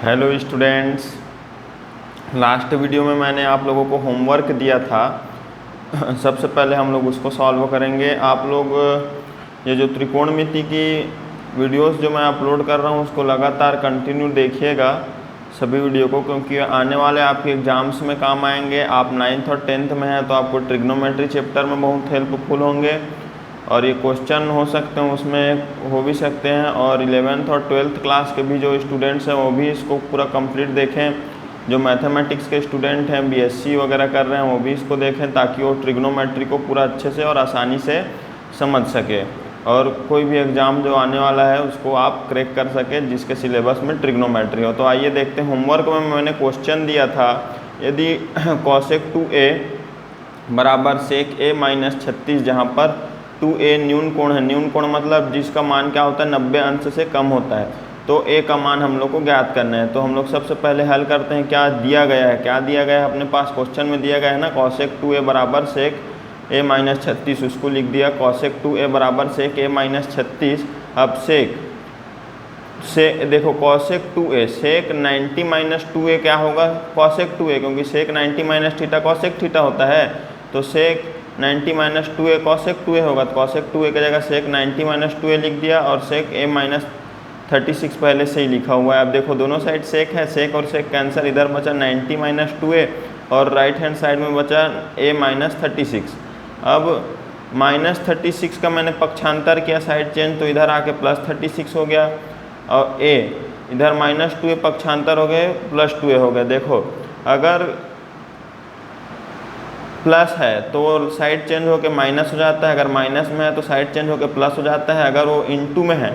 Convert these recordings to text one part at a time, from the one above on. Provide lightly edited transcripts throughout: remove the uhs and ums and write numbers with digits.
Hello students, last video में मैंने आप लोगों को होमवर्क दिया था। सबसे पहले हम लोग उसको सॉल्व करेंगे। आप लोग ये जो त्रिकोणमिति की वीडियोस जो मैं अपलोड कर रहा हूँ उसको लगातार कंटिन्यू देखिएगा सभी वीडियो को, क्योंकि आने वाले आपके एग्ज़ाम्स में काम आएंगे। आप 9th और 10th में हैं तो आपको ट्रिग्नोमेट्री चैप्टर में बहुत हेल्पफुल होंगे और ये क्वेश्चन हो सकते हैं, उसमें हो भी सकते हैं। और 11th और 12th क्लास के भी जो स्टूडेंट्स हैं वो भी इसको पूरा कंप्लीट देखें। जो मैथमेटिक्स के स्टूडेंट हैं, बीएससी वगैरह कर रहे हैं, वो भी इसको देखें ताकि वो ट्रिग्नोमेट्री को पूरा अच्छे से और आसानी से समझ सके और कोई भी एग्ज़ाम जो आने वाला है उसको आप क्रैक कर सके जिसके सिलेबस में ट्रिग्नोमेट्री हो। तो आइए देखते हैं। होमवर्क में मैंने क्वेश्चन दिया था, यदि cosec 2a बराबर sec a माइनस 36, जहाँ पर 2a न्यून कोण है। न्यून कोण मतलब जिसका मान क्या होता है, 90 अंश से कम होता है। तो a का मान हम लोग को ज्ञात करना है। तो हम लोग सबसे पहले हल करते हैं। क्या दिया गया है, क्या दिया गया है अपने पास क्वेश्चन में दिया गया है ना, cosec 2a बराबर sec a माइनस 36, उसको लिख दिया cosec 2a बराबर sec a माइनस 36। अब से देखो cosec 2a sec 90 minus 2a क्या होगा, cosec 2a, क्योंकि sec 90 minus theta cosec theta होता है। तो sec 90 minus 2a cosec 2a होगा। तो cosec 2a की जगह sec 90 माइनस 2a लिख दिया और sec a माइनस 36 पहले से ही लिखा हुआ है। अब देखो दोनों साइड sec है, sec और sec कैंसिल, इधर बचा 90 माइनस 2a और राइट हैंड साइड में बचा a माइनस 36। अब माइनस 36 का मैंने पक्षांतर किया, साइड चेंज, तो इधर आके प्लस 36 हो गया और a इधर माइनस 2a पक्षांतर हो गए प्लस 2a हो गया। देखो अगर प्लस है तो साइड चेंज होकर माइनस हो जाता है, अगर माइनस में है तो साइड चेंज होकर प्लस हो जाता है, अगर वो इनटू में है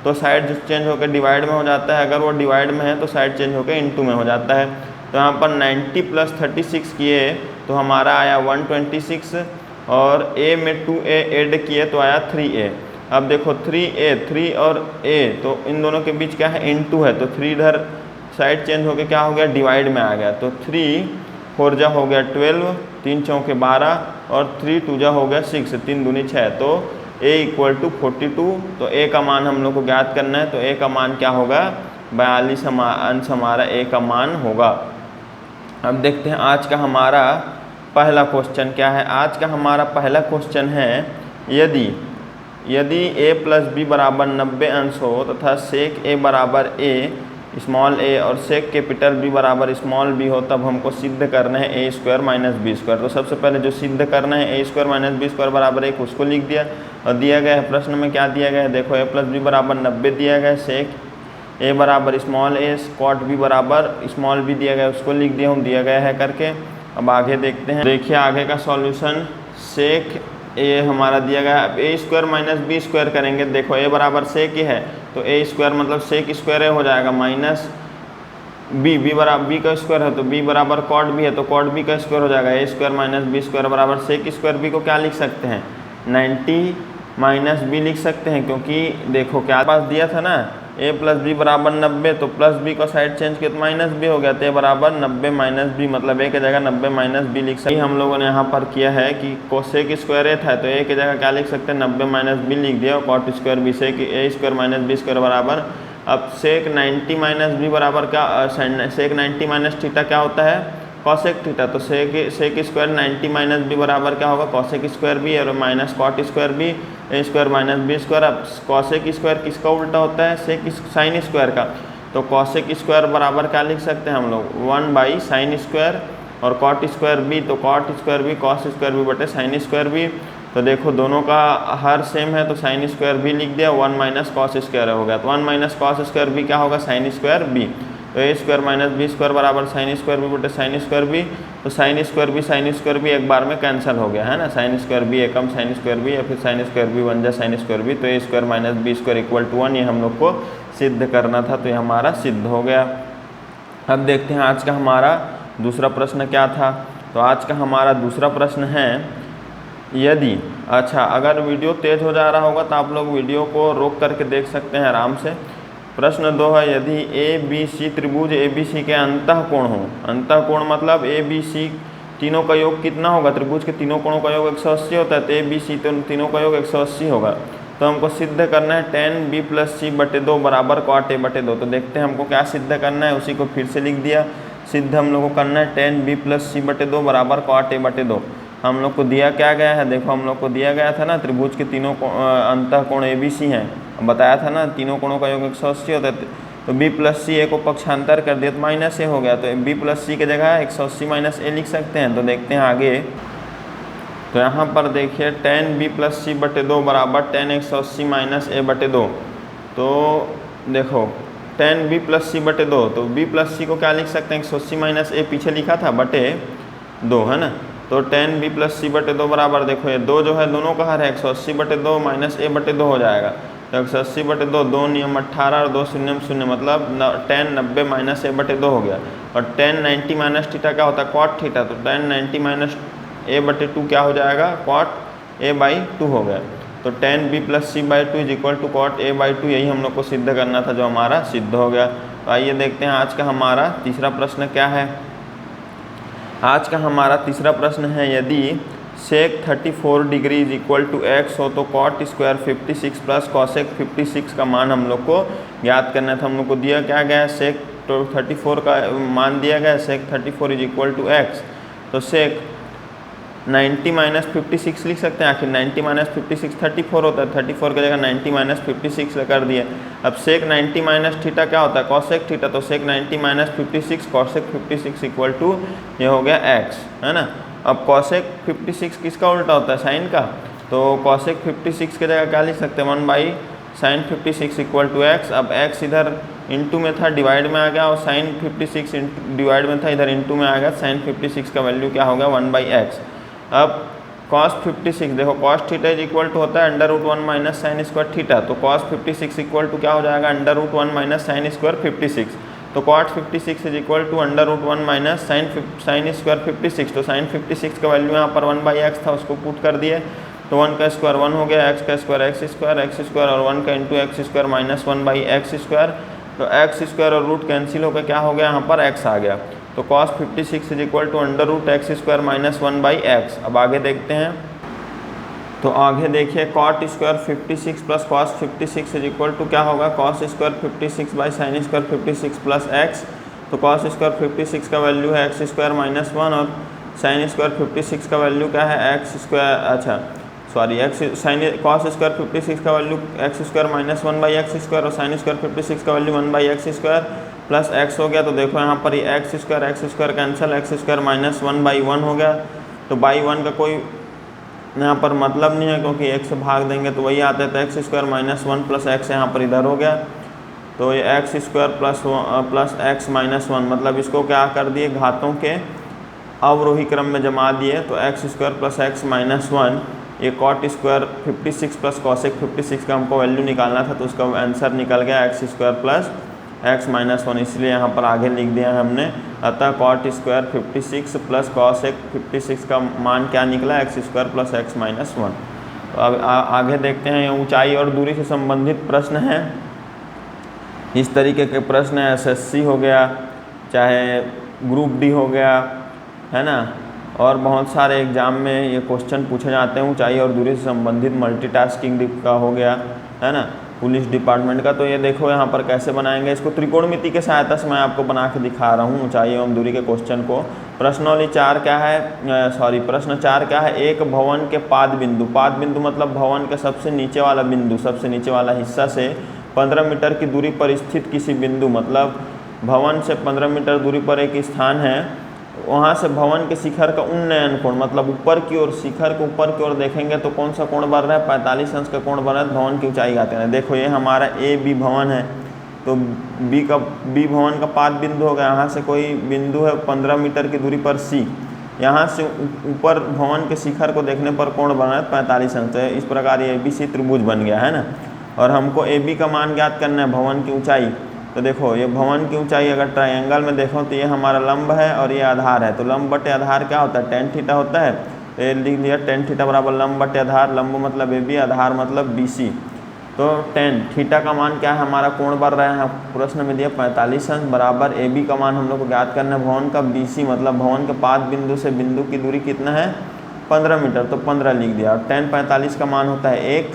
तो साइड चेंज होकर डिवाइड में हो जाता है, अगर वो डिवाइड में है तो साइड चेंज होकर इनटू में हो जाता है। तो यहाँ पर 90 प्लस 36 किए तो हमारा आया 126 और a में 2a ऐड किए तो आया 3a। अब देखो 3 और a, तो इन दोनों के बीच क्या है, इनटू है, तो 3 इधर साइड चेंज होकर क्या हो गया, डिवाइड में आ गया। तो 3 4 जा हो गया 12, 3 चौके 12 और 3 2 जा हो गया 6, 3 दूनी 6, तो a इक्वल टू 42। तो a का मान हम लोग को ज्ञात करना है। तो a का मान क्या होगा, 42 अंश हमारा a का मान होगा। अब देखते हैं आज का हमारा पहला क्वेश्चन क्या है। आज का हमारा पहला क्वेश्चन है, यदि a प्लस बी बराबर 90 अंश हो तथा sec a बराबर a स्मॉल a और sec कैपिटल b बराबर स्मॉल b हो, तब हमको सिद्ध करना है a square minus b square. तो सबसे पहले जो सिद्ध करना है a square minus b square बराबर 1, उसको लिख दिया। और दिया गया है प्रश्न में क्या दिया गया है, देखो a प्लस बी बराबर 90 दिया गया है, sec a बराबर स्मॉल a cot b बराबर स्मॉल b दिया गया है, उसको लिख दिया हूँ, दिया गया है करके। अब आगे देखते हैं। देखिए आगे का सॉल्यूशन, sec a हमारा दिया गया है। अब a square minus b square करेंगे। देखो a बराबर sec है तो a स्क्वायर मतलब sec स्क्वायर हो जाएगा माइनस b बराबर b का स्क्वायर है तो b बराबर cot b है तो cot b का स्क्वायर हो जाएगा। a square minus b square बराबर sec स्क्वायर b को क्या लिख सकते हैं, 90 माइनस b लिख सकते हैं, क्योंकि देखो क्या पास दिया था ना, a प्लस बी बराबर 90, तो प्लस b को साइड चेंज किया तो माइनस b हो गया। तो a बराबर 90 माइनस b मतलब a की जगह 90 माइनस b लिख सकते हैं। हम लोगों ने यहाँ पर किया है कि कोसेक स्क्वायर a था तो a की जगह क्या लिख सकते हैं, 90 माइनस b लिख दिया और कॉट स्क्वायर b से कि a square minus b square बराबर। अब सेक 90 माइनस b बराबर क्या, सेक 90 माइनस थीटा क्या होता है, कॉसेक थीटा। तो सेक स्क्वायर 90 माइनस b बराबर क्या होगा, कॉसेक स्क्वायर b और minus cot square b, a square minus b square. अब कॉसेक स्क्वायर किसका उल्टा होता है, सेक साइन स्क्वायर का। तो कॉसेक स्क्वायर बराबर क्या लिख सकते हैं हम लोग, 1 बाई साइन स्क्वायर और कॉट स्क्वायर b, तो cot square b cos square b बटे साइन स्क्वायर b। तो देखो दोनों का हर सेम है तो साइन स्क्वायर b लिख दिया, 1 माइनस कॉस स्क्वायर हो गया। तो 1 माइनस कॉस स्क्वायर b क्या होगा, साइन स्क्वायर b। तो a square minus b square बराबर साइन स्क्वायर b बटे साइन स्क्वायर b। तो साइन स्क्वायर b एक बार में कैंसिल हो गया है ना, साइन स्क्वायर b एकम साइन स्क्वायर b या फिर साइन स्क्वायर b बन जाए साइन स्क्वायर b। तो a square minus b square equal to 1, ये हम लोग को सिद्ध करना था, तो ये हमारा सिद्ध हो गया। अब देखते हैं आज का हमारा दूसरा प्रश्न क्या था। तो आज का हमारा दूसरा प्रश्न है, यदि अगर वीडियो तेज़ हो जा रहा होगा तो आप लोग वीडियो को रोक करके देख सकते हैं आराम से। प्रश्न 2 है, यदि ए बी सी त्रिभुज ए बी सी के अंतःकोण हो, अंतःकोण मतलब ए बी सी तीनों का योग कितना होगा, त्रिभुज के तीनों कोणों का योग 180 होता है, तो ए बी सी तीनों का योग 180 होगा। तो हमको सिद्ध करना है tan b प्लस सी बटे 2 बराबर cot a बटे 2। तो देखते हैं हमको क्या सिद्ध करना है, उसी को फिर से लिख दिया। सिद्ध हम लोग को करना है tan b प्लस सी बटे 2 बराबर cot a बटे 2। हम लोग को दिया क्या गया है, देखो हम लोग को दिया गया था ना त्रिभुज के तीनों अंतः कोण ABC हैं, बताया था ना तीनों कोणों का योग 180 होता है। तो b प्लस सी ए को पक्षांतर कर दिया तो माइनस ए हो गया, तो b प्लस सी की जगह 180 माइनस ए लिख सकते हैं। तो देखते हैं आगे, तो यहाँ पर देखिए tan b प्लस सी बटे 2 बराबर tan 180 माइनस ए बटे 2। तो देखो tan b प्लस सी बटे 2, तो b प्लस सी को क्या लिख सकते हैं, 180 माइनस ए पीछे लिखा था बटे 2 है ना। तो tan b प्लस सी बटे 2 बराबर देखो ये 2 जो है दोनों का हर है 180 बटे 2 माइनस ए बटे 2 हो जाएगा। तो 180 बटे 2, 2 नियम 18 और 2 शून्यम शून्य, मतलब tan 90 माइनस ए बटे 2 हो गया। और tan 90 माइनस थीटा क्या होता है, cot थीटा। तो tan 90 माइनस ए बटे 2 क्या हो जाएगा, cot a बाई 2 हो गया। तो tan b plus c by 2 is equal to cot a by 2, यही हम लोग को सिद्ध करना था जो हमारा सिद्ध हो गया। तो आइए देखते हैं आज का हमारा तीसरा प्रश्न क्या है। आज का हमारा तीसरा प्रश्न है, यदि sec 34 degree is equal to x हो तो cot स्क्वायर 56 प्लस cosec 56 का मान हम लोग को ज्ञात करना था। हम लोग को दिया क्या गया है, sec 34 का मान दिया गया है, sec 34 is equal to x। तो sec 90 माइनस 56 लिख सकते हैं, आखिर 90 माइनस 56 34 होता है, 34 की जगह 90 माइनस 56 कर दिए। अब sec 90 माइनस थीटा क्या होता है, cosec थीटा। तो sec 90 minus 56 cosec 56 equal to ये हो गया x, है ना। अब cosec 56 किसका उल्टा होता है, साइन का। तो cosec 56 की जगह क्या लिख सकते हैं, 1 by sine 56 equal to x। अब x इधर इंटू में था डिवाइड में आ गया, और साइन 56 डिवाइड में था इधर इंटू में आ गया। साइन 56 का वैल्यू क्या हो गया, 1 बाई एक्स। अब cos 56 देखो cos theta is equal to होता है √1 माइनस साइन स्क्वायर थीटा। तो cos 56 इक्वल टू क्या हो जाएगा, √1 माइनस साइन स्क्वायर 56। तो cot 56 is equal to √1 minus sine square 56। तो साइन 56 का वैल्यू यहाँ पर 1 बाई एक्स था, उसको पुट कर दिए। तो 1 का स्क्वायर 1 हो गया, x का स्क्वायर एक्स स्क्वायर और 1 का into x square minus 1 by x square. तो एक्स स्क्वायर और रूट कैंसिल होकर क्या हो गया, यहाँ पर x आ गया। तो cos 56 is equal to √x square minus 1 by x. अब आगे देखते हैं, तो आगे देखिए cot square 56 plus cos 56 is equal to क्या होगा, cos square 56 by sine square 56 plus x। तो cos स्क्वायर 56 का वैल्यू है x स्क्वायर माइनस 1 और साइन स्क्वायर 56 का वैल्यू क्या है, x स्क्वायर, अच्छा sorry x sine cos square 56 का value x square minus 1 by x square और साइन स्क्वायर 56 का value 1 by x square plus x हो गया। तो देखो यहाँ पर ये x square cancel, x square minus 1 by 1 हो गया। तो बाई 1 का कोई यहाँ पर मतलब नहीं है, क्योंकि x से भाग देंगे तो वही आता है। तो x square minus 1 plus x यहाँ पर इधर हो गया। तो ये x square plus x minus 1, मतलब इसको क्या कर दिए, घातों के अवरोही क्रम में जमा दिए। तो x square plus x minus 1, ये cot स्क्वायर 56 प्लस cosec 56 का हमको वैल्यू निकालना था, तो उसका आंसर निकल गया x square plus x minus 1, इसलिए यहाँ पर आगे लिख दिया है हमने। अतः cot स्क्वायर 56 प्लस cosec 56 का मान क्या निकला, x square plus x minus 1। तो अब आगे देखते हैं, ऊंचाई और दूरी से संबंधित प्रश्न हैं। इस तरीके के प्रश्न एसएससी हो गया, चाहे ग्रुप डी हो गया, है ना, और बहुत सारे एग्जाम में ये क्वेश्चन पूछे जाते हैं। ऊंचाई और दूरी से संबंधित मल्टीटास्किंग का हो गया, है ना, पुलिस डिपार्टमेंट का। तो ये देखो यहाँ पर कैसे बनाएंगे इसको, त्रिकोणमिति के सहायता से मैं आपको बना के दिखा रहा हूँ ऊंचाई एवं दूरी के क्वेश्चन को। प्रश्नावली 4 क्या है, प्रश्न 4 क्या है, एक भवन के पाद बिंदु मतलब भवन के सबसे नीचे वाला बिंदु, सबसे नीचे वाला हिस्सा से 15 मीटर की दूरी पर स्थित किसी बिंदु, मतलब भवन से 15 मीटर दूरी पर एक स्थान है, वहाँ से भवन के शिखर का उन्नयन कोण, मतलब ऊपर की ओर, शिखर को ऊपर की ओर देखेंगे तो कौन सा कोण बन रहा है, 45 अंश का कोण बन रहा है, भवन की ऊंचाई आते हैं। देखो ये हमारा ए बी भवन है, तो बी भवन का पाद बिंदु होगा, यहाँ से कोई बिंदु है 15 मीटर की दूरी पर सी, यहाँ से ऊपर भवन के शिखर को देखने पर कोण बन रहा है 45 अंश। इस प्रकार ये ABC त्रिभुज बन गया, है ना। और हमको AB का मान ज्ञात करना है, भवन की ऊंचाई। तो देखो ये भवन की ऊंचाई अगर ट्रायंगल में देखो तो ये हमारा लंब है और ये आधार है। तो लंब बटे आधार क्या होता है, tan थीटा होता है। तो ये लिख दिया tan थीटा बराबर लंब बटे आधार, लंब मतलब AB, आधार मतलब BC। तो tan थीटा का मान क्या है, हमारा कोण बन रहा है, प्रश्न में दिया 45 अंश, बराबर AB का मान हम लोग को ज्ञात करना है, भवन का BC मतलब भवन के पाद बिंदु से बिंदु की दूरी कितना है, 15 मीटर। तो 15 लिख दिया। और tan 45 का मान होता है 1,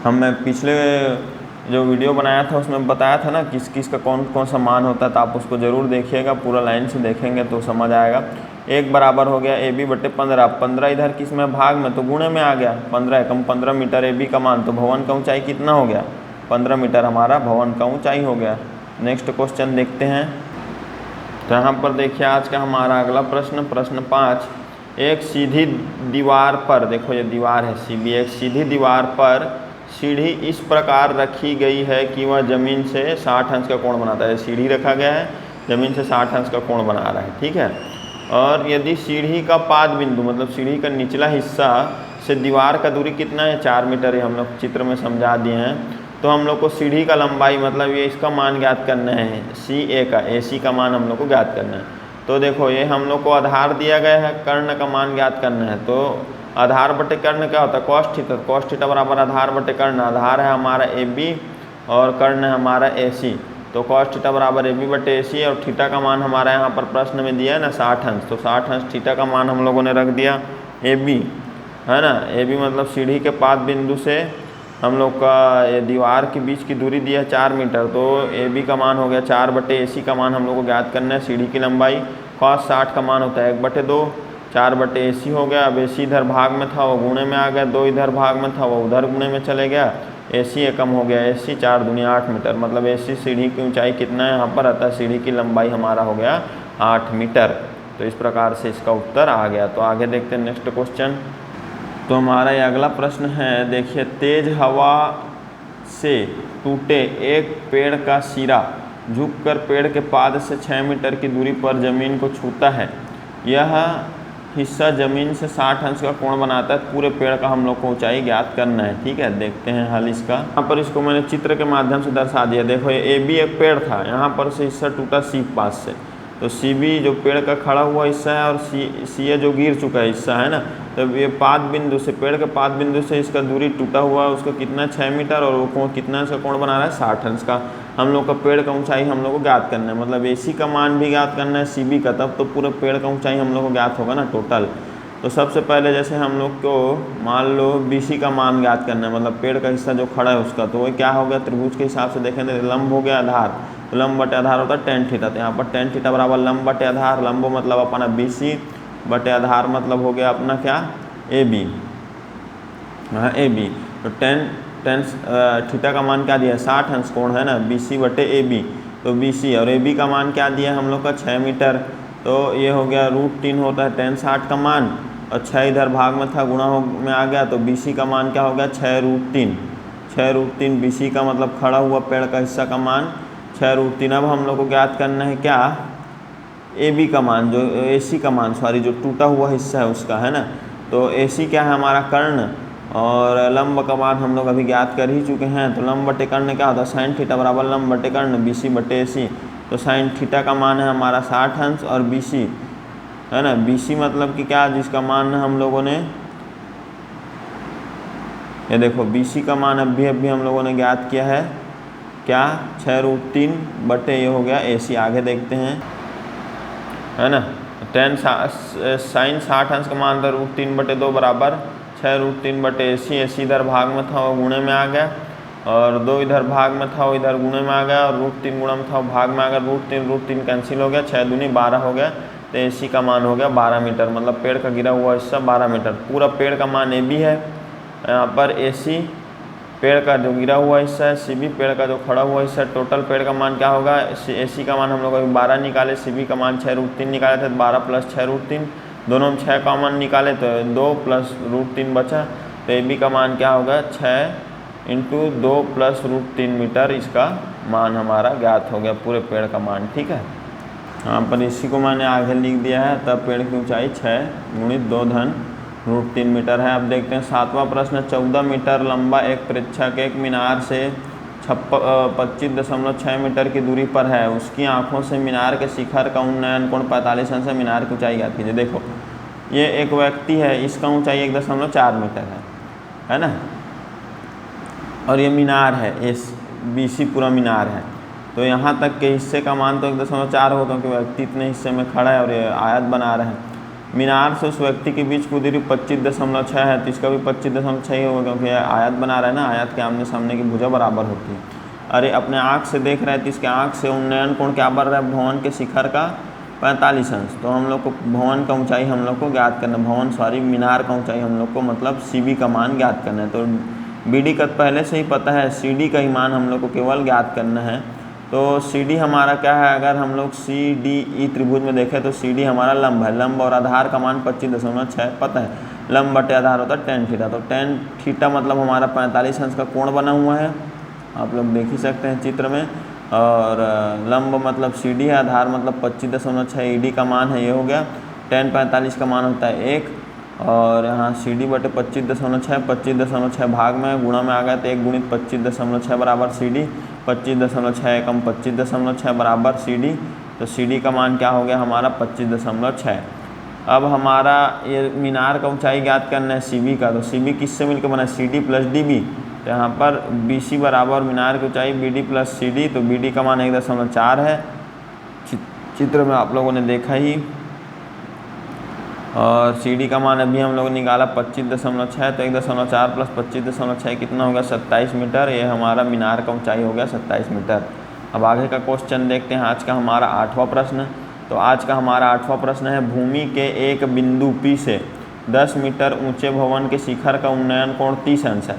मैं पिछले जो वीडियो बनाया था उसमें बताया था ना किस किस का कौन कौन सा मान होता है, तो आप उसको ज़रूर देखिएगा, पूरा लाइन से देखेंगे तो समझ आएगा। 1 बराबर हो गया AB बटे 15, 15 इधर किस में भाग में तो गुणे में आ गया, 15 एकम 15 मीटर AB का मान, तो भवन का ऊंचाई कितना हो गया 15 मीटर हमारा भवन का ऊंचाई हो गया। नेक्स्ट क्वेश्चन देखते हैं। तो यहाँ पर देखिए आज का हमारा अगला प्रश्न, प्रश्न 5, एक सीधी दीवार पर, देखो ये दीवार है सीधी, एक सीधी दीवार पर सीढ़ी इस प्रकार रखी गई है कि वह ज़मीन से 60 अंश का कोण बनाता है। सीढ़ी रखा गया है, ज़मीन से 60 अंश का कोण बना रहा है, ठीक है। और यदि सीढ़ी का पाद बिंदु मतलब सीढ़ी का निचला हिस्सा से दीवार का दूरी कितना है 4 मीटर, है हम लोग चित्र में समझा दिए हैं। तो हम लोग को सीढ़ी का लंबाई मतलब ये इसका मान ज्ञात करना है, CA का, AC का मान हम लोग को ज्ञात करना है। तो देखो ये हम लोग को आधार दिया गया है, कर्ण का मान ज्ञात करना है। तो आधार बटे कर्ण क्या होता है कॉस थीटा, कॉस थीटा बराबर आधार बटे कर्ण, आधार है हमारा AB और कर्ण है हमारा AC। तो कॉस थीटा बराबर AB बटे AC, और थीटा का मान हमारा यहाँ पर प्रश्न में दिया है ना 60 अंश, तो 60 अंश थीटा का मान हम लोगों ने रख दिया AB, है ना। AB मतलब सीढ़ी के पाद बिंदु से हम लोग का ये दीवार के बीच की दूरी दी है 4 मीटर, तो AB का मान हो गया 4 बटे AC का मान हम लोग को ज्ञात करना है। सीढ़ी की लंबाई cos 60 का मान होता है 1/2, 4 बटे AC हो गया। अब AC इधर भाग में था वो गुणे में आ गया, 2 इधर भाग में था वो उधर गुणे में चले गया, AC एकम हो गया, AC 4 दूनी 8 मीटर, मतलब AC सीढ़ी की ऊंचाई कितना है यहाँ पर आता है, सीढ़ी की लंबाई हमारा हो गया 8 मीटर। तो इस प्रकार से इसका उत्तर आ गया। तो आगे देखते हैं नेक्स्ट क्वेश्चन। तो हमारा ये अगला प्रश्न है, देखिए तेज हवा से टूटे एक पेड़ का सिरा झुककर पेड़ के पाद से 6 मीटर की दूरी पर ज़मीन को छूता है। यह हिस्सा ज़मीन से 60 अंश का कोण बनाता है। पूरे पेड़ का हम लोग को ऊंचाई ज्ञात करना है, ठीक है। देखते हैं हल इसका। यहाँ पर इसको मैंने चित्र के माध्यम से दर्शा दिया। देखो ये AB एक पेड़ था, यहाँ पर से हिस्सा टूटा C पास से, तो CB जो पेड़ का खड़ा हुआ हिस्सा है और CA जो गिर चुका हिस्सा है ना, तो ये पाद बिंदु से, पेड़ के पाद बिंदु से इसका दूरी टूटा हुआ है उसका कितना 6 मीटर, और वो कोण कितना अंश का कोण बना रहा है 60 अंश का। हम लोग का पेड़ का ऊंचाई हम लोग को ज्ञात करना है, मतलब AC का मान भी ज्ञात करना है CB का, तब तो पूरे पेड़ का ऊंचाई हम लोग को ज्ञात होगा ना टोटल। तो सबसे पहले जैसे हम लोग को मान लो BC का मान ज्ञात करना है, मतलब पेड़ का हिस्सा जो खड़ा है उसका, तो वो क्या हो गया त्रिभुज के हिसाब से देखें तो लंब हो गया आधार, तो लंब बटे आधार होता है tan थीटा। तो यहाँ पर tan थीटा बराबर लंब बटे आधार, लंब मतलब अपना BC बटे आधार मतलब हो गया अपना क्या AB, हाँ AB। तो tan थीटा का मान क्या दिया है 60 अंश कोण है ना, BC बटे AB, तो BC और AB का मान क्या दिया हम लोग का 6 मीटर, तो ये हो गया √3 होता है tan 60 का मान, और 6 इधर भाग में था गुणा में आ गया, तो BC का मान क्या हो गया 6√3, 6√3 BC का मतलब खड़ा हुआ पेड़ का हिस्सा का मान 6√3। अब हम लोग को ज्ञात करना है क्या AB का मान, जो AC का मान सॉरी जो टूटा हुआ हिस्सा है उसका, है ना। तो AC क्या है हमारा कर्ण, और लंब का मान हम लोग अभी ज्ञात कर ही चुके हैं। तो लंब बटे कर्ण क्या होता है sin थीटा बराबर लंब बटे कर्ण BC बटे AC। तो sin थीटा का मान है हमारा 60 अंश, और BC है ना, BC मतलब कि क्या जिसका मान हम लोगों ने, ये देखो BC का मान अभी हम लोगों ने ज्ञात किया है क्या 6√3 बटे ये हो गया AC। आगे देखते हैं, है ना। tan sin 60 अंश का मान था √3 बटे 2 बराबर 6√3 बटे AC। AC इधर भाग में था वो गुणे में आ गया, और 2 इधर भाग में था वो इधर गुणे में आ गया, और √3 गुणा में था वो भाग में आ गया, √3 कैंसिल हो गया, 6 दूनी 12 हो गया, तो AC का मान हो गया 12 मीटर, मतलब पेड़ का गिरा हुआ हिस्सा 12 मीटर। पूरा पेड़ का मान AB है, यहाँ पर AC पेड़ का जो गिरा हुआ हिस्सा है, CB पेड़ का जो खड़ा हुआ हिस्सा है। टोटल पेड़ का मान क्या होगा, AC का मान हम लोग अभी 12 निकाले, CB का मान 6√3 निकाले थे, 12 + 6√3, दोनों में 6 का मान निकाले तो 2 + √3 बचा, तो AB का मान क्या होगा 6 × 2 + √3 मीटर, इसका मान हमारा ज्ञात हो गया पूरे पेड़ का मान, ठीक है। यहाँ पर इसी को मैंने आगे लिख दिया है, तब पेड़ की ऊंचाई 6 × 2 धन √3 मीटर है। अब देखते हैं 7वां प्रश्न। 14 मीटर लंबा एक प्रेक्षक एक मीनार से 25.6 मीटर की दूरी पर है, उसकी आंखों से मीनार के शिखर का उन्नयन कोण 45 अंश है, मीनार की ऊंचाई ज्ञात कीजिए। देखो ये एक व्यक्ति है, इसका ऊंचाई 1.4 मीटर है ना, और ये मीनार है, इस BC पूरा मीनार है, तो यहाँ तक के हिस्से का मान तो 1.4 होगा क्योंकि व्यक्ति इतने हिस्से में खड़ा है और ये आयत बना रहे हैं। मीनार से उस व्यक्ति के बीच की दूरी 25.6 है, तो इसका भी 25.6 ही होगा क्योंकि आयत बना रहा है ना, आयत के आमने सामने की भुजा बराबर होती है। अरे अपने आँख से देख रहे हैं तो इसके आँख से उन्नयन कोण क्या बढ़ रहा है, भवन के शिखर का 45 अंश। तो हम लोग को भवन का ऊंचाई हम लोग को ज्ञात करना, मीनार का ऊंचाई हम लोग को मतलब CB का मान ज्ञात करना है। तो BD का पहले से ही पता है, CD का ही मान हम लोग को केवल ज्ञात करना है। तो CD हमारा क्या है, अगर हम लोग CDE त्रिभुज में देखें तो CD हमारा लंब है, लंब और आधार का मान 25.6 पता है, लंब बटे आधार होता है tan थीटा। तो tan थीटा मतलब हमारा 45 अंश का कोण बना हुआ है, आप लोग देख ही सकते हैं चित्र में। और लंब मतलब CD है, आधार मतलब 25.6 ED का मान है, ये हो गया। tan 45 का मान होता है 1, और यहाँ CD बटे 25.6 भाग में गुणा में आ गया, तो 1 गुणित 25.6 बराबर CD, 25.6 एकम 25.6 बराबर CD। तो CD का मान क्या हो गया हमारा 25.6। अब हमारा ये मीनार का ऊंचाई ज्ञात करना है CB का, तो CB किससे मिलकर बना है, CD प्लस DB। तो यहाँ पर BC बराबर मीनार की ऊंचाई BD प्लस CD, तो BD का मान 1.4 है, चित्र में आप लोगों ने देखा ही। और CD का मान अभी हम लोग निकाला 25.6, तो 1.4 प्लस 25.6 कितना होगा 27 मीटर। ये हमारा मीनार का ऊंचाई हो गया 27 मीटर। अब आगे का क्वेश्चन देखते हैं, आज का हमारा 8वां प्रश्न। तो आज का हमारा 8वां प्रश्न है, भूमि के एक बिंदु P से 10 मीटर ऊंचे भवन के शिखर का उन्नयन कोण 30 अंश है।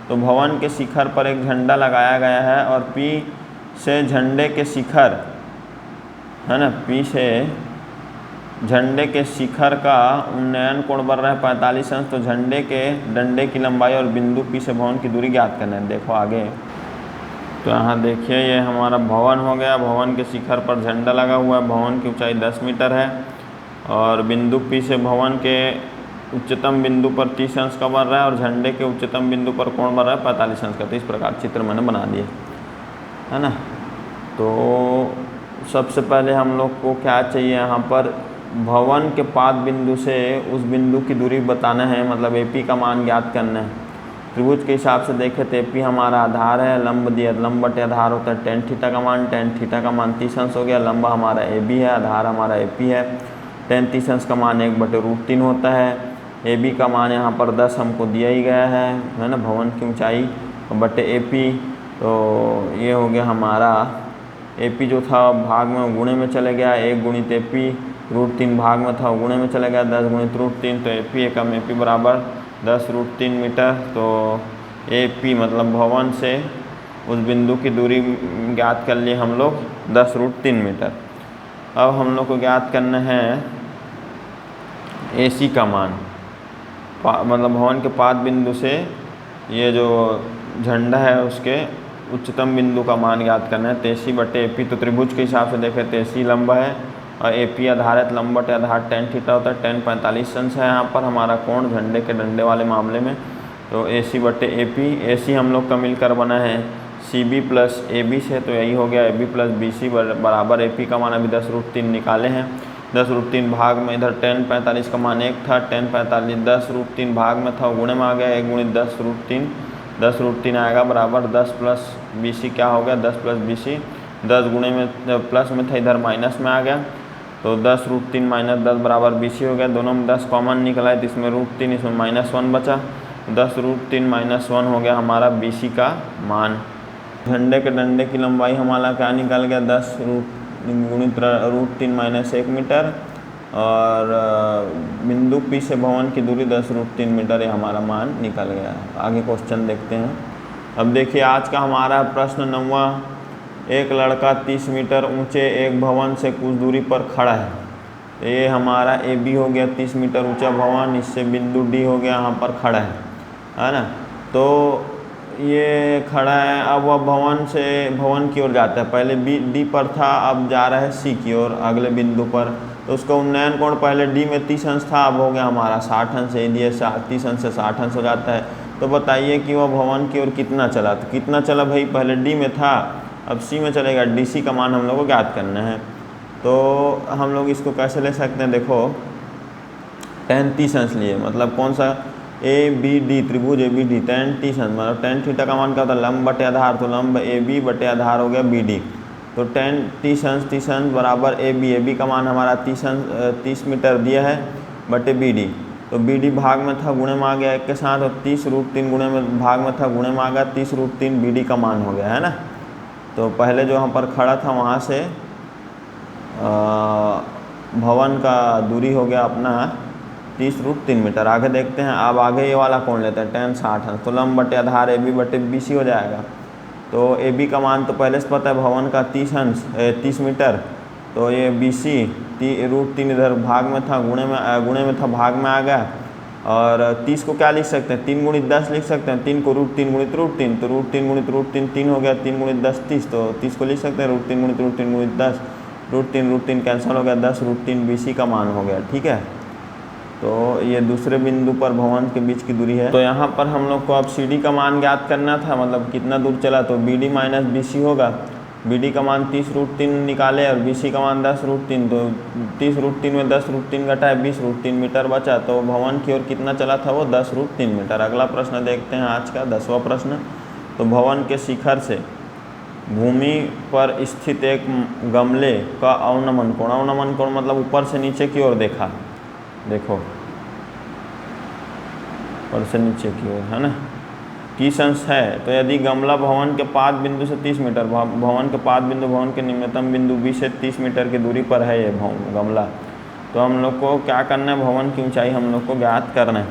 तो भवन के शिखर पर एक झंडा लगाया गया है और P से झंडे के शिखर है ना, P से झंडे के शिखर का उन्नयन कोण बढ़ रहा है 45 अंश। तो झंडे के डंडे की लंबाई और बिंदु P से भवन की दूरी ज्ञात करना है। देखो आगे, तो यहाँ देखिए ये हमारा भवन हो गया, भवन के शिखर पर झंडा लगा हुआ है, भवन की ऊंचाई 10 मीटर है और बिंदु P से भवन के उच्चतम बिंदु पर 30 अंश का बढ़ रहा है और झंडे के उच्चतम बिंदु पर कोण बढ़ रहा है 45 अंश का। तो इस प्रकार चित्र मैंने बना दिया है ना। तो सबसे पहले हम लोग को क्या चाहिए, यहाँ पर भवन के पाद बिंदु से उस बिंदु की दूरी बताना है, मतलब AP का मान ज्ञात करना है। त्रिभुज के हिसाब से देखें तो AP हमारा आधार है, लंब दिया, लंब बटे आधार होता है tan थीटा का मान, tan थीटा का मान 30 अंश हो गया, लंब हमारा AB है, आधार हमारा AP है, tan 30 अंश का मान 1/√3 होता है। AB का मान यहाँ पर 10 हमको दिया ही गया है ना, भवन की ऊंचाई बटे AP। तो ये हो गया हमारा AP जो था भाग में गुणे में चले गया, 1 गुणित AP, √3 भाग में था गुणे में चले गया, 10 गुणित √3, तो AP एकम AP बराबर 10√3 मीटर। तो AP मतलब भवन से उस बिंदु की दूरी ज्ञात कर लिए हम लोग 10√3 मीटर। अब हम लोग को ज्ञात करना है AC का मान, मतलब भवन के पाद बिंदु से ये जो झंडा है उसके उच्चतम बिंदु का मान ज्ञात करना है, 83 बटे AP। तो त्रिभुज के हिसाब से देखें 83 लंबा है और AP आधार है, तो लंब बटे आधार tan थीटा होता है, tan 45 अंश है यहाँ पर हमारा कोण झंडे के डंडे वाले मामले में। तो AC बटे AP, AC हम लोग का मिलकर बना है CB प्लस AB से, तो यही हो गया AB प्लस BC बराबर AP का मान अभी 10√3 निकाले हैं, 10√3 भाग में इधर tan 45 का मान 1 था, tan 45 10√3 भाग में था गुणे में आ गया, 1 गुणित 10√3, 10√3 आएगा बराबर 10 प्लस BC क्या हो गया 10 प्लस BC, 10 गुणे में प्लस में था इधर माइनस में आ गया, तो 10√3 माइनस 10 बराबर BC हो गया। दोनों में 10 कॉमन निकला है तो इसमें √3 इसमें -1 बचा, 10√3 -1 हो गया हमारा BC का मान। झंडे के डंडे की लंबाई हमारा क्या निकल गया 10 गुणित √3 -1 मीटर और बिंदु P से भवन की दूरी 10√3 मीटर, ये हमारा मान निकल गया। आगे क्वेश्चन देखते हैं। अब देखिए आज का हमारा प्रश्न 9वां, एक लड़का 30 मीटर ऊंचे एक भवन से कुछ दूरी पर खड़ा है। तो ये हमारा AB हो गया 30 मीटर ऊंचा भवन, इससे बिंदु D हो गया यहाँ पर खड़ा है ना। तो ये खड़ा है, अब वह भवन की ओर जाता है, पहले D पर था अब जा रहा है C की ओर अगले बिंदु पर। तो उसका उन्नयन कोण पहले D में 30 अंश था, अब हो गया हमारा 60 अंश, ये 30 अंश से 60 अंश हो जाता है। तो बताइए कि वह भवन की ओर कितना चला, तो कितना चला भाई, पहले D में था अब C में चलेगा, DC का मान हम लोग को ज्ञात करना है। तो हम लोग इसको कैसे ले सकते हैं, देखो tan 30 अंश लिए, मतलब कौन सा ABD त्रिभुज ABD tan 30 अंश, मतलब tan थीटा का मान क्या होता है लंब बटे आधार, तो लंब AB बटे आधार हो गया BD। तो tan 30 अंश बराबर AB का मान हमारा 30 मीटर दिया है, बटे बी डी। तो बी डी भाग में था गुणे में आ गया 1 के साथ, और 30√3 गुणे में भाग में था गुणे में आ गया 30√3 बी डी का मान हो गया है ना। तो पहले जो यहाँ पर खड़ा था वहाँ से भवन का दूरी हो गया अपना 30√3 मीटर। आगे देखते हैं, अब आगे ये वाला कोण लेते हैं tan 60 अंश। तो लंब बटे आधार ए बी बटे बी सी हो जाएगा। तो ए बी का मान तो पहले से पता है, भवन का 30 मीटर। तो ये बी सी √3 इधर भाग में था गुणे में था भाग में आ गया। और 30 को क्या लिख सकते हैं, 3 × 10 लिख सकते हैं। 3 को √3 × √3, तो √3 × √3 3 हो गया, 3 × 10 30, तो 30 को लिख सकते हैं √3 × √3 × 10, √3 कैंसिल हो गया, 10√3 बी सी का मान हो गया। ठीक है, तो ये दूसरे बिंदु पर भवन के बीच की दूरी है। तो यहाँ पर हम लोग को अब सी डी का मान ज्ञात करना था, मतलब कितना दूर चला। तो B D minus B C होगा, बी डी का मान 30√3 निकाले और बी सी का मान 10√3। तो 30√3 में 10√3 घटा है 20√3 मीटर बचा। तो भवन की ओर कितना चला था वो 10√3 मीटर। अगला प्रश्न देखते हैं आज का 10वां प्रश्न। तो भवन के शिखर से भूमि पर स्थित एक गमले का अवनमन कोण मतलब ऊपर से नीचे की ओर देखा, देखो ऊपर से नीचे की ओर है ना, 30 अंश है। तो यदि गमला भवन के पाद बिंदु से 30 मीटर, भवन के पाद बिंदु भवन के निम्नतम बिंदु बी से 30 मीटर की दूरी पर है ये गमला, तो हम लोग को क्या करना है, भवन की ऊंचाई हम लोग को ज्ञात करना है।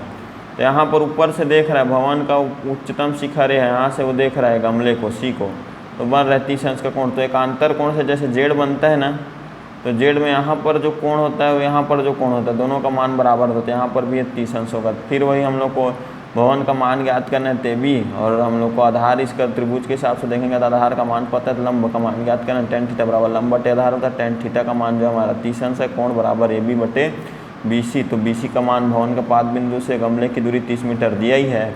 तो यहाँ पर ऊपर से देख रहा है भवन का उच्चतम शिखर है, यहाँ से वो देख रहा है गमले को सी को, तो बन रहा है 30 अंश का कोण। तो एक आंतर कोण से जैसे जेड बनता है ना, तो जेड में यहाँ पर जो कोण होता है, यहाँ पर जो कोण होता है, दोनों का मान बराबर होता है। यहाँ पर भी ये 30 अंश होगा। फिर वही हम लोग को भवन का मान ज्ञात करना है तेबी, और हम लोग को आधार इसका त्रिभुज के हिसाब से देखेंगे तो आधार का मान पता है, तो लंब का मान ज्ञात करना है। tan थीटा बराबर लंब बटे आधार होता है, tan थीटा का मान जो हमारा 30 अंश है, कोण बराबर ए बी बटे बी सी। तो बी सी का मान भवन के पाद बिंदु से गमले की दूरी 30 मीटर दिया ही है,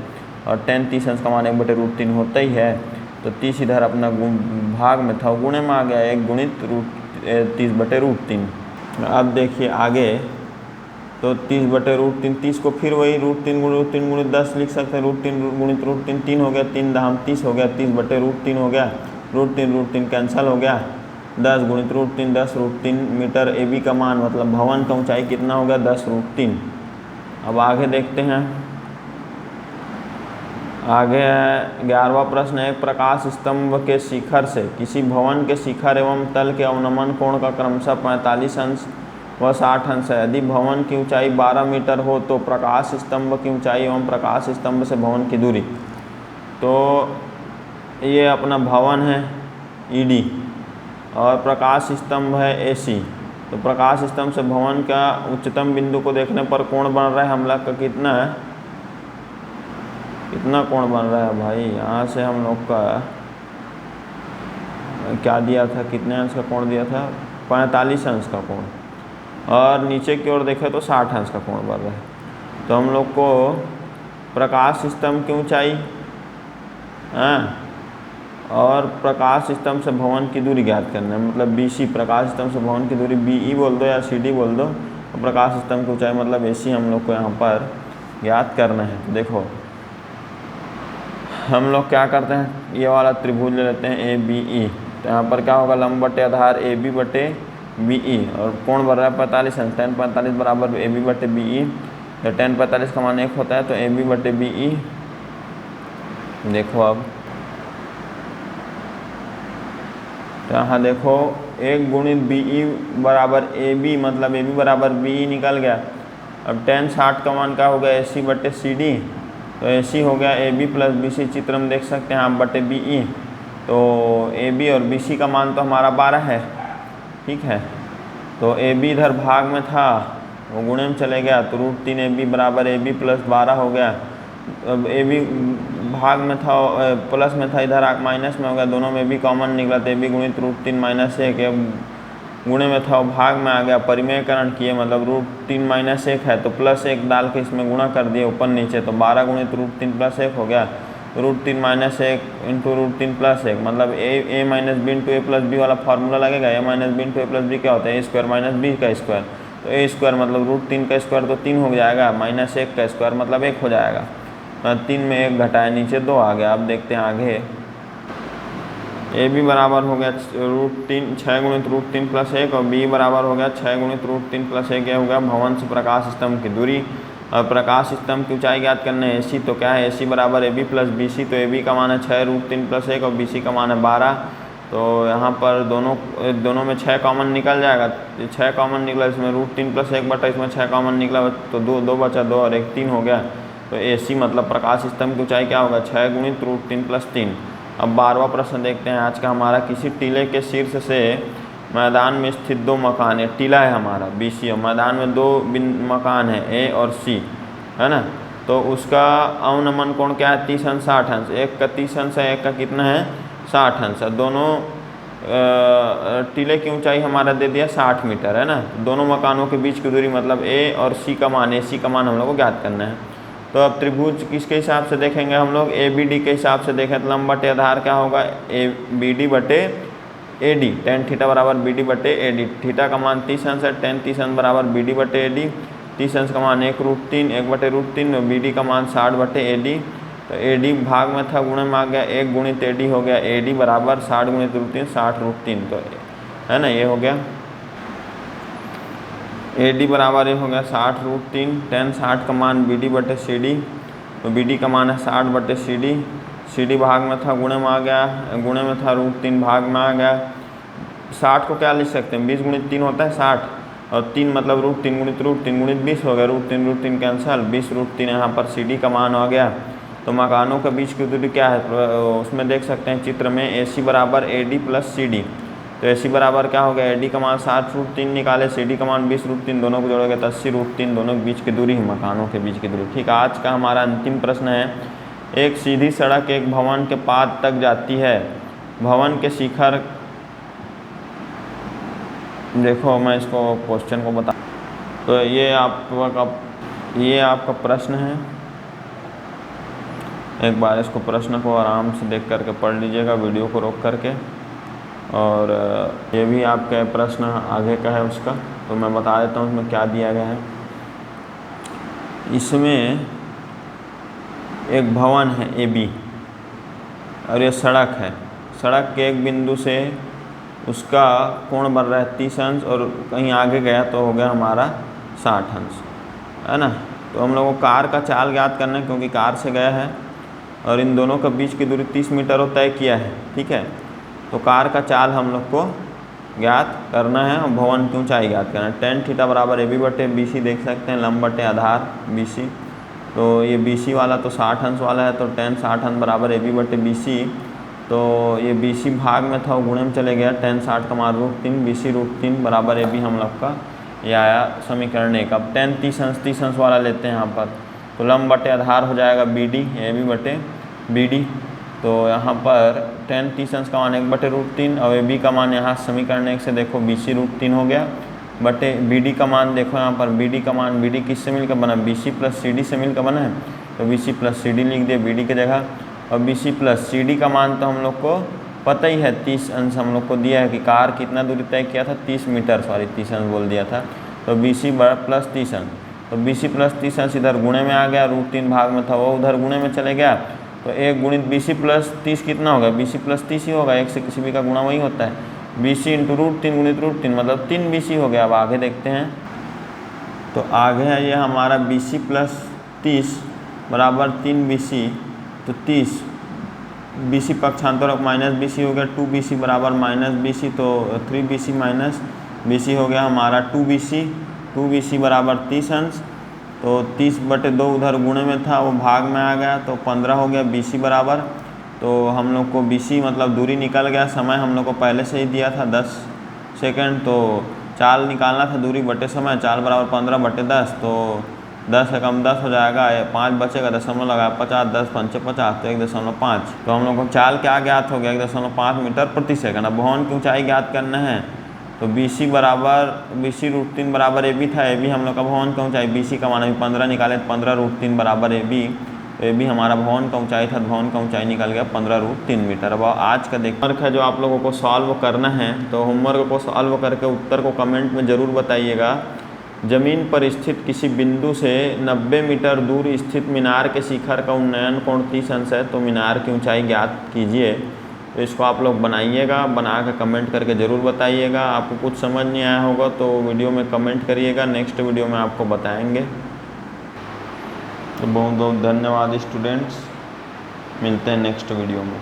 और tan 30 अंश का मान 1/√3 होता ही है। तो 30 इधर अपना भाग में था गुणे में आ गया, 1 × 30/√3। अब देखिए आगे, तो 30/√3, 30 को फिर वही √3 × 10 लिख सकते हैं। √3 × √3 3 हो गया, 3 दाम 30 हो गया, 30/√3 हो गया, √3 कैंसिल हो गया, 10 × √3 10√3 मीटर ए बी का मान, मतलब भवन का ऊंचाई कितना हो गया 10√3। अब आगे देखते हैं, आगे 11वां प्रश्न है, एक प्रकाश स्तंभ के शिखर से किसी भवन के शिखर एवं तल के अवनमन कोण का क्रमशः 45 अंश व 60 अंश है। यदि भवन की ऊंचाई 12 मीटर हो तो प्रकाश स्तंभ की ऊंचाई एवं प्रकाश स्तंभ से भवन की दूरी। तो ये अपना भवन है ईडी और प्रकाश स्तंभ है एसी। तो प्रकाश स्तंभ से भवन का उच्चतम बिंदु को देखने पर कोण बन रहा है हम लोग का कितना है, कितना कोण बन रहा है भाई, यहाँ से हम लोग का क्या दिया था, कितने अंश का कोण दिया था, 45 अंश का कोण, और नीचे की ओर देखें तो 60 अंश का कोण बन रहा है। तो हम लोग को प्रकाश स्तंभ की ऊंचाई और प्रकाश स्तंभ से भवन की दूरी ज्ञात करना है, मतलब बी सी। प्रकाश स्तंभ से भवन की दूरी बी ई बोल दो या सी डी बोल दो, और प्रकाश स्तंभ की ऊंचाई मतलब ए सी हम लोग को यहाँ पर ज्ञात करना है। तो देखो हम लोग क्या करते हैं, ये वाला त्रिभुज ले लेते हैं ए बी ई। तो यहाँ पर क्या होगा, लंब बटे आधार ए बी बटे बी ई, और कोण बन रहा है 45 अंश, tan 45 बराबर ए बी बटे बी ई। तो tan 45 का मान 1 होता है, तो ए बी बटे बी ई। देखो अब तो यहाँ देखो 1 × बी ई बराबर ए बी, मतलब ए बी बराबर बी ई निकल गया। अब tan 60 का मान क्या हो गया, ए सी बटे सी डी। तो ए सी हो गया A B plus B C, चित्र में देख सकते हैं आप, बटे बी ई। तो ए बी और बी सी का मान तो हमारा 12 है, ठीक है। तो ए बी इधर भाग में था, वो गुणे में चले गया, तो √3 ए बी बराबर ए बी प्लस 12 हो गया। अब ए बी भाग में था, प्लस में था, इधर माइनस में हो गया, दोनों में भी कॉमन निकला, तो ए बी गुणित √3 - 1, गुणे में था वो भाग में आ गया, परिमेयकरण किए, मतलब √3 - 1 है तो +1 डाल के इसमें गुणा कर दिए ऊपर नीचे, तो 12 × √3 + 1 हो गया। √3 - 1 × √3 + 1, मतलब a - b × a + b वाला फार्मूला लगेगा। a - b × a + b क्या होता है, a² - b का स्क्वायर। तो a² मतलब √3 का स्क्वायर तो 3 हो जाएगा, -1 का स्क्वायर मतलब 1 हो जाएगा। 3 में 1 घटाया, नीचे 2 आ गया। अब देखते हैं आगे। ए बी बराबर हो गया √3 6 गुणित √3 + 1 और बी बराबर हो गया 6 गुणित √3 + 1। यह हो गया भवन से प्रकाश स्तंभ की दूरी। और प्रकाश स्तंभ की ऊंचाई ज्ञात करना है AC, तो क्या है AC बराबर AB + BC। तो AB का मान है 6 √3 + 1 और BC का मान है 12। तो यहाँ पर दोनों में 6 कॉमन निकल जाएगा। 6 कॉमन निकला, इसमें √3 + 1 बटा इसमें 6 कॉमन निकला तो 2 बचा 2 और 1 3 हो गया। तो AC मतलब प्रकाश स्तंभ की ऊंचाई क्या होगा 6 गुणित √3 + 3। अब 12वां प्रश्न देखते हैं आज का हमारा। किसी टीले के शीर्ष से मैदान में स्थित 2 मकान है, टीला है हमारा BC और मैदान में 2 मकान है A और C, है ना। तो उसका अवनमन कोण क्या है 30 अंश 60 अंश। एक का 30 अंश है, एक का कितना है 60 अंश है। दोनों टीले की ऊंचाई हमारा दे दिया 60 मीटर, है ना। दोनों मकानों के बीच की दूरी मतलब A और C का मान, AC का मान हम लोग को ज्ञात करना है। तो अब त्रिभुज किसके हिसाब से देखेंगे हम लोग, ABD के हिसाब से देखें तो लंब बटे आधार क्या होगा BD बटे AD। tan थीटा बराबर BD बटे AD। थीटा का मान 30 अंश है, tan 30 अंश बराबर BD बटे AD। 30 अंश का मान 1 √3 1 बटे √3 और BD का मान 60 बटे AD। तो AD भाग में था, गुणे में आ गया, 1 गुणित AD हो गया। AD बराबर 60 गुणित √3 60 √3, तो है ना ये हो गया। AD बराबर ये हो गया 60 √3। tan 60 का मान BD बटे CD, तो BD का मान है 60 बटे CD। CD भाग में था, गुणे में आ गया, गुणे में था √3 भाग में आ गया। 60 को क्या लिख सकते हैं 20 गुणित 3 होता है 60 और 3 मतलब √3 गुणित √3 गुणित 20 हो गया। √3 √3 कैंसल, 20 √3 यहाँ पर CD का मान आ गया। तो मकानों के बीच की दूरी क्या है उसमें देख सकते हैं चित्र में AC बराबर AD + CD। तो AC बराबर क्या हो गया AD का मान 60 √3 निकाले, CD का मान 20 √3, दोनों को जोड़ोगे तो 80 √3, दोनों के बीच की दूरी है मकानों के बीच की दूरी। ठीक है, आज का हमारा अंतिम प्रश्न है। एक सीधी सड़क एक भवन के पाद तक जाती है। भवन के शिखर, देखो मैं इसको क्वेश्चन को बता, तो ये आपका प्रश्न है। एक बार इसको प्रश्न को आराम से देख करके पढ़ लीजिएगा वीडियो को रोक करके। और ये भी आपका प्रश्न आगे का है उसका, तो मैं बता देता हूँ उसमें क्या दिया गया है। इसमें एक भवन है AB और ये सड़क है। सड़क के एक बिंदु से उसका कोण बन रहा है 30 अंश और कहीं आगे गया तो हो गया हमारा 60 अंश, है ना। तो हम लोगों को कार का चाल ज्ञात करना है क्योंकि कार से गया है और इन दोनों के बीच की दूरी 30 मीटर और तय किया है। ठीक है, तो कार का चाल हम लोग को ज्ञात करना है और भवन की ऊंचाई ज्ञात करना है। tan थीटा बराबर AB बटे BC देख सकते हैं, लंब बटे आधार BC। तो ये BC वाला तो 60 अंश वाला है, तो tan 60 अंश बराबर AB बटे BC। तो ये BC भाग में था वो गुणे में चले गया, tan 60 का मान √3 BC √3 बराबर AB हम लोग का ये आया समीकरण 1। अब tan 30 अंश वाला लेते हैं यहाँ पर, तो लंब बटे आधार हो जाएगा BD AB बटे BD। तो यहाँ पर tan 30 अंश का मान 1 बटे √3 और AB का मान यहाँ समीकरण 1 से देखो BC √3 हो गया बटे BD का मान देखो यहाँ पर BD का मान, BD किससे मिलकर बना BC + CD से मिलकर बना है, तो BC + CD लिख दिए BD की जगह। और BC + CD का मान तो हम लोग को पता ही है 30 अंश हम लोग को दिया है कि कार कितना दूरी तय किया था 30 मीटर, सॉरी 30 अंश बोल दिया था। तो BC + 30 अंश, तो BC + 30 अंश इधर गुणे में आ गया, √3 भाग में था वो उधर गुणे में चले गया। तो 1 गुणित BC + 30 कितना होगा BC + 30 ही होगा, एक से किसी भी का गुणा वही होता है। BC × √3 गुणित √3 मतलब 3 BC हो गया। अब आगे देखते हैं, तो आगे है ये हमारा BC + 30 बराबर 3 BC, तो 30 BC पक्षांतर माइनस BC हो गया, 2 BC बराबर -BC, तो 3 BC माइनस BC हो गया हमारा 2 BC बराबर 30 अंश। तो 30 बटे 2 उधर गुणे में था वो भाग में आ गया, तो 15 हो गया BC बराबर। तो हम लोग को BC मतलब दूरी निकल गया, समय हम लोग को पहले से ही दिया था 10 सेकंड। तो चाल निकालना था दूरी बटे समय, चाल बराबर 15 बटे 10, तो 10 से कम 10 हो जाएगा, 5 बचेगा, दशमलव लगाया 50, 10 पंचे 50, तो 1.5। तो हम लोग को चाल क्या ज्ञात हो गया 1.5 मीटर प्रति सेकंड। अब भवन की ऊंचाई ज्ञात करना है, तो BC √3 बराबर AB था, AB हम लोग का भवन का ऊंचाई, BC का मान अभी 15 निकाले, 15 √3 बराबर AB, तो AB हमारा भवन का ऊंचाई था, भवन का ऊंचाई निकल गया 15 √3 मीटर। अब आज का होमवर्क है जो आप लोगों को सॉल्व करना है, तो होमवर्क को सॉल्व करके उत्तर को कमेंट में ज़रूर बताइएगा। जमीन पर स्थित किसी बिंदु से 90 मीटर दूर स्थित मीनार के शिखर का उन्नयन कोण 30 अंश है, तो मीनार की ऊंचाई ज्ञात कीजिए। तो इसको आप लोग बनाइएगा, बना के कमेंट करके ज़रूर बताइएगा। आपको कुछ समझ नहीं आया होगा तो वीडियो में कमेंट करिएगा, नेक्स्ट वीडियो में आपको बताएंगे। तो बहुत बहुत धन्यवाद स्टूडेंट्स, मिलते हैं नेक्स्ट वीडियो में।